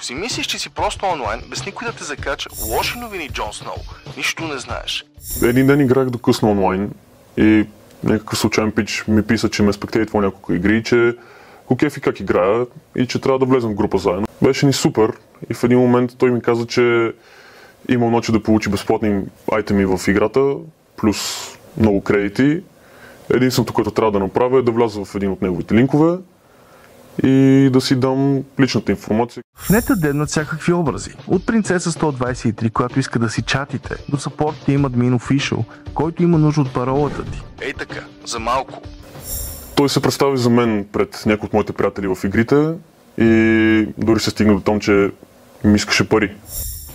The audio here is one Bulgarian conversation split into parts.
Ако си мислиш, че си просто онлайн, без никой да те закача, лоши новини, Джон Сноу. Нищо не знаеш. Един ден играх до късно онлайн и някакъв случайен пич ми писа, че ме спектейтва няколко игри, че го кефи как играя и че трябва да влезем в група заедно. Беше ни супер и в един момент той ми каза, че имал ночи да получи безплатни айтеми в играта, плюс много кредити. Единственото, което трябва да направя е да вляза в един от неговите линкове и да си дам личната информация. В нета дебнат всякакви образи. От принцеса 123, която иска да си чатите, до support Team Admin Official, който има нужда от паролата ти. Ей така, за малко. Той се представи за мен пред някои от моите приятели в игрите и дори се стигна до там, че ми искаше пари.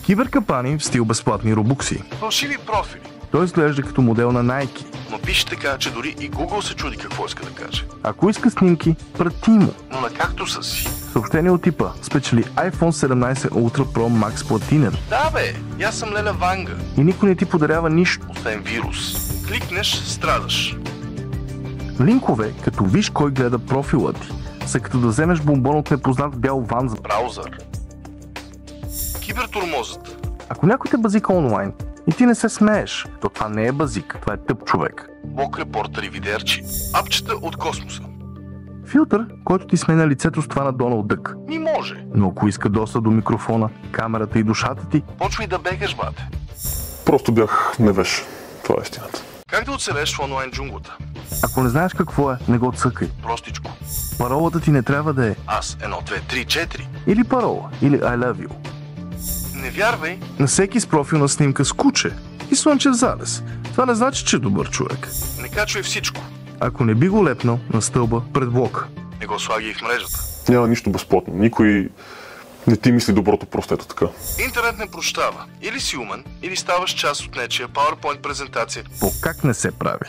Киберкапани в стил безплатни робукси. Фалшиви профили. Той изглежда като модел на Nike. Но пише така, че дори и Google се чуди какво иска да каже. Ако иска снимки, прати му. Но на кактуса си. Съобщение от типа: спечели iPhone 17 Ultra Pro Max Platinum. Да бе, аз съм Леля Ванга. И никой не ти подарява нищо. Освен вирус. Кликнеш, страдаш. Линкове, като виж кой гледа профила ти, са като да вземеш бомбон от непознат бял ван за Браузър. Кибертурмозът. Ако някой те базика онлайн и ти не се смееш, то това не е базик, това е тъп човек. Блок репортър и видеърчи. Апчета от космоса. Филтър, който ти сменя лицето с това на Доналд Дък. Ми може. Но ако иска достъп до микрофона, камерата и душата ти, Почвай да бегаш, бате. Просто бях невеж. Това е истината. Как да оцелеш в онлайн джунглата? ако не знаеш какво е, не го цъкай. Простичко. Паролата ти не трябва да е Аз 1, 2, 3, 4. или парола, или I love you. Не вярвай. На всеки с профилна снимка с куче и слънчев залез. Това не значи, че е добър човек. Не качвай всичко. Ако не би го лепнал на стълба пред блока. Не го слагай в мрежата. Няма нищо безплатно. Никой не ти мисли доброто, просто ето така. Интернет не прощава. Или си умен, или ставаш част от нечия PowerPoint презентация. По как не се прави?